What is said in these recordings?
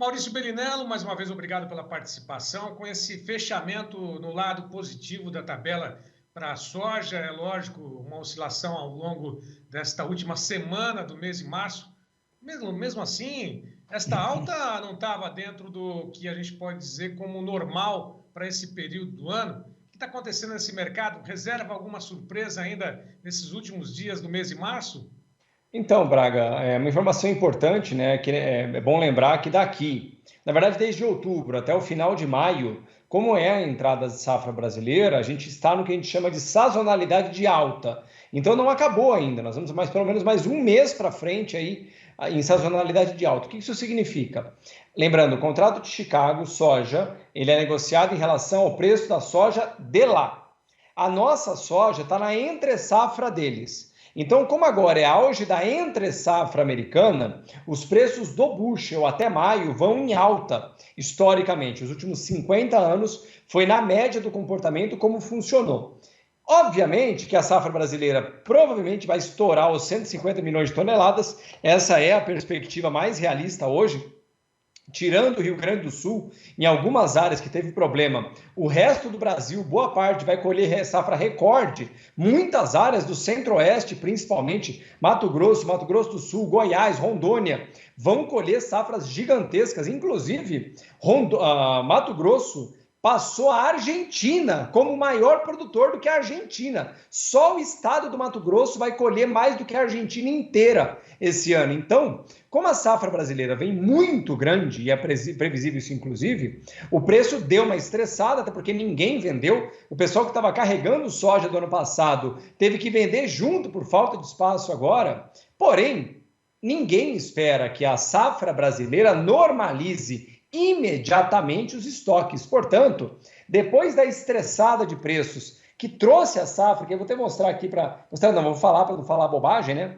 Maurício Bellinello, mais uma vez, obrigado pela participação. Com esse fechamento no lado positivo da tabela para a soja, é lógico, uma oscilação ao longo desta última semana do mês de março. Mesmo assim, esta alta não estava dentro do que a gente pode dizer como normal para esse período do ano. O que está acontecendo nesse mercado? Reserva alguma surpresa ainda nesses últimos dias do mês de março? Então, Braga, uma informação importante, né? Que é bom lembrar que daqui, na verdade, desde outubro até o final de maio, como é a entrada de safra brasileira, a gente está no que a gente chama de sazonalidade de alta. Então não acabou ainda, nós vamos mais pelo menos mais um mês para frente aí em sazonalidade de alta. O que isso significa? Lembrando, o contrato de Chicago, soja, ele é negociado em relação ao preço da soja de lá. A nossa soja está na entre-safra deles. Então, como agora é auge da entre-safra americana, os preços do bushel até maio vão em alta, historicamente. Os últimos 50 anos foi na média do comportamento como funcionou. Obviamente que a safra brasileira provavelmente vai estourar os 150 milhões de toneladas, essa é a perspectiva mais realista hoje. Tirando o Rio Grande do Sul, em algumas áreas que teve problema, o resto do Brasil, boa parte, vai colher safra recorde. Muitas áreas do centro-oeste, principalmente Mato Grosso do Sul, Goiás, Rondônia, vão colher safras gigantescas. Inclusive, Mato Grosso passou a Argentina como maior produtor do que a Argentina. Só o estado do Mato Grosso vai colher mais do que a Argentina inteira esse ano. Então, como a safra brasileira vem muito grande, e é previsível isso inclusive, o preço deu uma estressada, até porque ninguém vendeu. O pessoal que estava carregando soja do ano passado teve que vender junto por falta de espaço agora. Porém, ninguém espera que a safra brasileira normalize imediatamente os estoques. Portanto, depois da estressada de preços que trouxe a safra, que eu vou até mostrar aqui para mostrar, não, vou falar para não falar bobagem, né?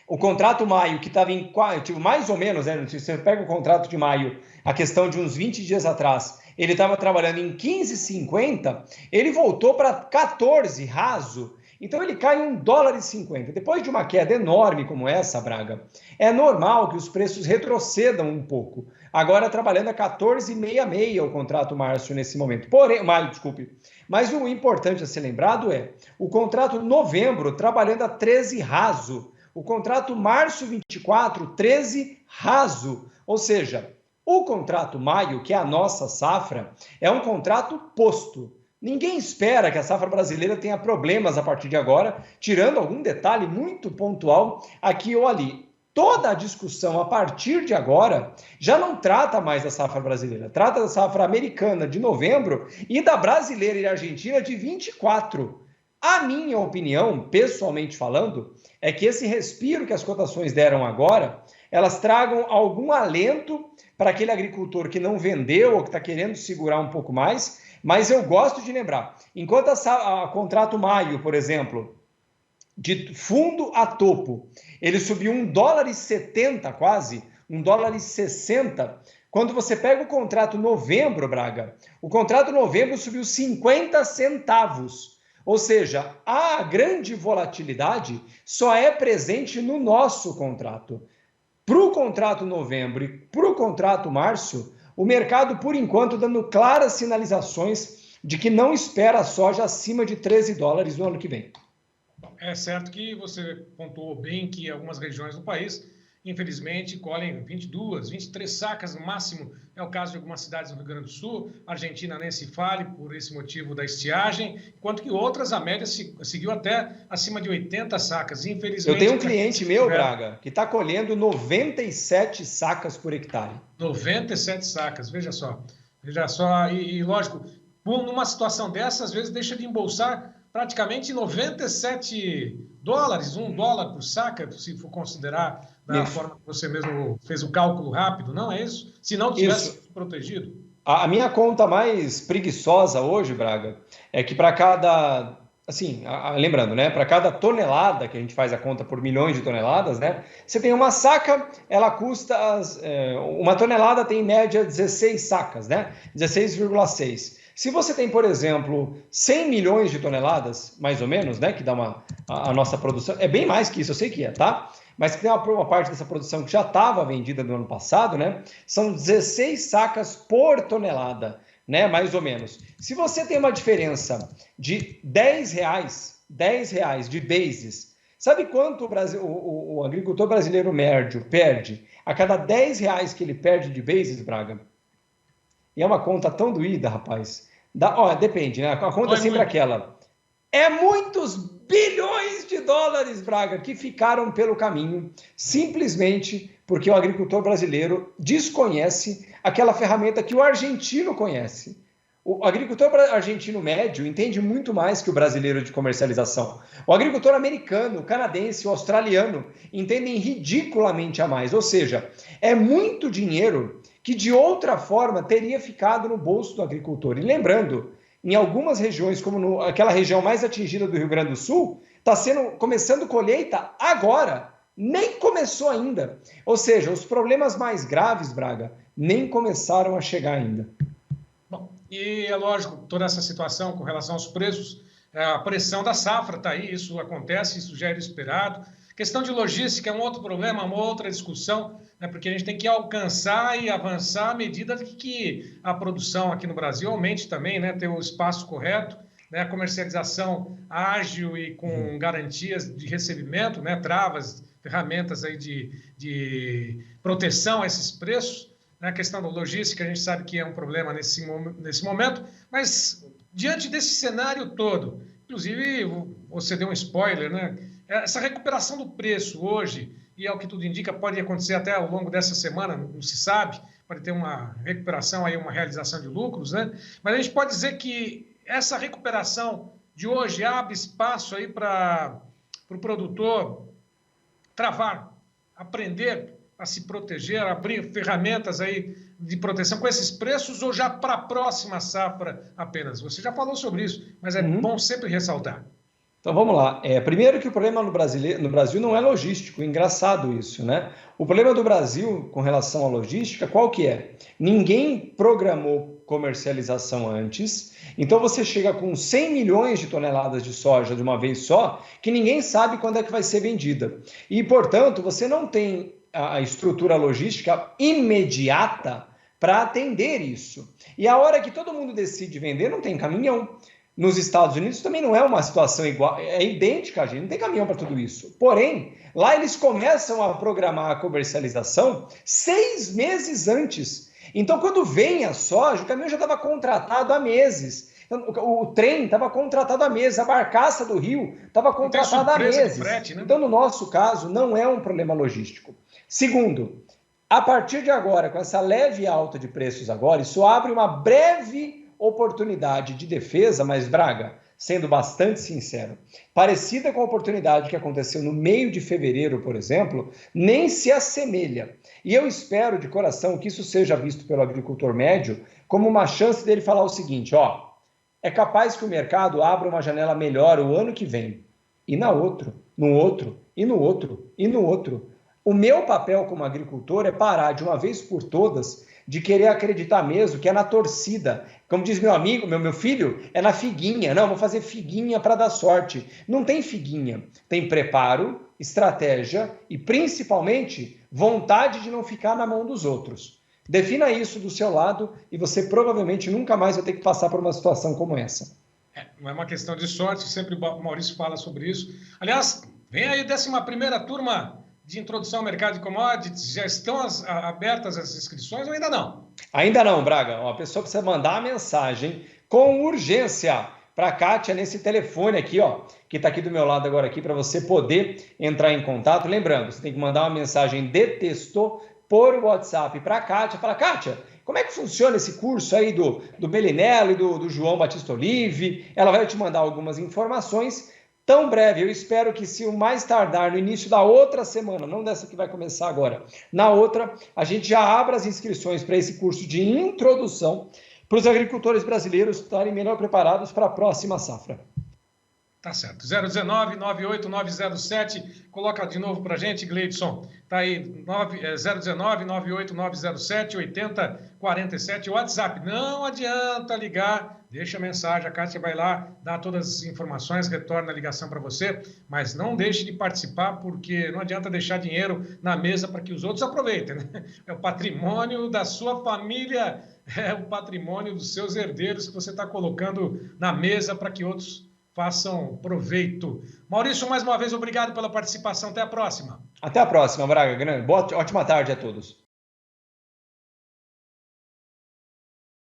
O contrato maio, que estava em mais ou menos, né? Se você pega o contrato de maio, a questão de uns 20 dias atrás, ele estava trabalhando em 15,50, ele voltou para 14 raso. Então ele cai em $1,50. Depois de uma queda enorme como essa, Braga, é normal que os preços retrocedam um pouco. Agora trabalhando a 14,66 o contrato março nesse momento. Maio, desculpe. Mas o importante a ser lembrado é o contrato novembro trabalhando a 13 raso. O contrato março 24, 13 raso. Ou seja, o contrato maio, que é a nossa safra, é um contrato posto. Ninguém espera que a safra brasileira tenha problemas a partir de agora, tirando algum detalhe muito pontual aqui ou ali. Toda a discussão a partir de agora já não trata mais da safra brasileira, trata da safra americana de novembro e da brasileira e argentina de 24. A minha opinião, pessoalmente falando, é que esse respiro que as cotações deram agora, elas tragam algum alento para aquele agricultor que não vendeu ou que está querendo segurar um pouco mais. Mas eu gosto de lembrar, enquanto a contrato maio, por exemplo, de fundo a topo, ele subiu $1,70 quase, $1,60. Quando você pega o contrato novembro, Braga, o contrato novembro subiu 50 centavos. Ou seja, a grande volatilidade só é presente no nosso contrato. Para o contrato novembro e para o contrato março, o mercado, por enquanto, dando claras sinalizações de que não espera a soja acima de $13 no ano que vem. É certo que você pontuou bem que algumas regiões do país, infelizmente, colhem 22, 23 sacas no máximo. É o caso de algumas cidades no Rio Grande do Sul, Argentina nem se fale por esse motivo da estiagem, enquanto que outras, a média seguiu até acima de 80 sacas. Infelizmente, eu tenho um cliente meu, Braga, que está colhendo 97 sacas por hectare. 97 sacas, veja só. Veja só, e lógico, numa situação dessa, às vezes deixa de embolsar praticamente $97, $1 por saca, se for considerar da forma que você mesmo fez o cálculo rápido, não é isso? Se não tivesse protegido. A minha conta mais preguiçosa hoje, Braga, é que para cada, assim, lembrando, né, para cada tonelada que a gente faz a conta por milhões de toneladas, né, você tem uma saca, ela custa, uma tonelada tem em média 16 sacas, né, 16,6. Se você tem, por exemplo, 100 milhões de toneladas, mais ou menos, né, que dá a nossa produção, é bem mais que isso, eu sei que é, tá? Mas que tem uma parte dessa produção que já estava vendida no ano passado, né? São 16 sacas por tonelada, né, mais ou menos. Se você tem uma diferença de R$10 de bases, sabe quanto o agricultor brasileiro médio perde a cada R$10 que ele perde de bases, Braga? E é uma conta tão doída, rapaz. Depende, né? A conta é sempre aquela. É muitos bilhões de dólares, Braga, que ficaram pelo caminho, simplesmente porque o agricultor brasileiro desconhece aquela ferramenta que o argentino conhece. O agricultor argentino médio entende muito mais que o brasileiro de comercialização. O agricultor americano, o canadense, o australiano entendem ridiculamente a mais. Ou seja, é muito dinheiro que de outra forma teria ficado no bolso do agricultor. E lembrando, em algumas regiões, como aquela região mais atingida do Rio Grande do Sul, está começando colheita agora, nem começou ainda. Ou seja, os problemas mais graves, Braga, nem começaram a chegar ainda. Bom, e é lógico, toda essa situação com relação aos preços, a pressão da safra está aí, isso acontece, isso já era esperado. Questão de logística é um outro problema, uma outra discussão, né, porque a gente tem que alcançar e avançar à medida que a produção aqui no Brasil aumente também, né, ter o espaço correto, né, a comercialização ágil e com garantias de recebimento, né, travas, ferramentas aí de proteção a esses preços. A questão da logística, a gente sabe que é um problema nesse momento, mas diante desse cenário todo, inclusive você deu um spoiler, né? Essa recuperação do preço hoje, e ao que tudo indica, pode acontecer até ao longo dessa semana, não se sabe, pode ter uma recuperação, aí, uma realização de lucros, né? Mas a gente pode dizer que essa recuperação de hoje abre espaço aí para o produtor travar, aprender a se proteger, abrir ferramentas aí de proteção com esses preços ou já para a próxima safra apenas? Você já falou sobre isso, mas é bom sempre ressaltar. Então vamos lá. Primeiro que o problema no Brasil não é logístico, engraçado isso, né? O problema do Brasil com relação à logística, qual que é? Ninguém programou comercialização antes, então você chega com 100 milhões de toneladas de soja de uma vez só, que ninguém sabe quando é que vai ser vendida. E, portanto, você não tem a estrutura logística imediata para atender isso. E a hora que todo mundo decide vender, não tem caminhão. Nos Estados Unidos também não é uma situação igual, é idêntica, gente, não tem caminhão para tudo isso. Porém, lá eles começam a programar a comercialização 6 meses antes. Então, quando vem a soja, o caminhão já estava contratado há meses. O trem estava contratado há meses, a barcaça do rio estava contratada há meses. Frete, né? Então, no nosso caso, não é um problema logístico. Segundo, a partir de agora, com essa leve alta de preços agora, isso abre uma breve oportunidade de defesa, mas, Braga, sendo bastante sincero, parecida com a oportunidade que aconteceu no meio de fevereiro, por exemplo, nem se assemelha. E eu espero de coração que isso seja visto pelo agricultor médio como uma chance dele falar o seguinte, é capaz que o mercado abra uma janela melhor o ano que vem, e no outro, e no outro, e no outro. O meu papel como agricultor é parar de uma vez por todas de querer acreditar mesmo que é na torcida. Como diz meu amigo, meu filho, é na figuinha. Não, vou fazer figuinha para dar sorte. Não tem figuinha. Tem preparo, estratégia e, principalmente, vontade de não ficar na mão dos outros. Defina isso do seu lado e você provavelmente nunca mais vai ter que passar por uma situação como essa. Não é uma questão de sorte, sempre o Maurício fala sobre isso. Aliás, vem aí 11ª turma de introdução ao mercado de commodities. Já estão abertas as inscrições ou ainda não? Ainda não, Braga. A pessoa precisa mandar a mensagem com urgência para a Kátia nesse telefone aqui, que está aqui do meu lado agora aqui, para você poder entrar em contato. Lembrando, você tem que mandar uma mensagem de texto por WhatsApp para a Kátia. Fala, Kátia, como é que funciona esse curso aí do Belinello e do João Batista Olive? Ela vai te mandar algumas informações. Tão breve, eu espero que se o mais tardar no início da outra semana, não dessa que vai começar agora, na outra, a gente já abra as inscrições para esse curso de introdução para os agricultores brasileiros estarem melhor preparados para a próxima safra. Tá certo. 019-98907. Coloca de novo para a gente, Gleidson. Tá aí, 019-98907-8047. WhatsApp. Não adianta ligar. Deixa a mensagem. A Kátia vai lá, dá todas as informações, retorna a ligação para você. Mas não deixe de participar, porque não adianta deixar dinheiro na mesa para que os outros aproveitem, né? É o patrimônio da sua família, é o patrimônio dos seus herdeiros que você está colocando na mesa para que outros façam proveito. Maurício, mais uma vez, obrigado pela participação. Até a próxima. Até a próxima, Braga. Ótima tarde a todos.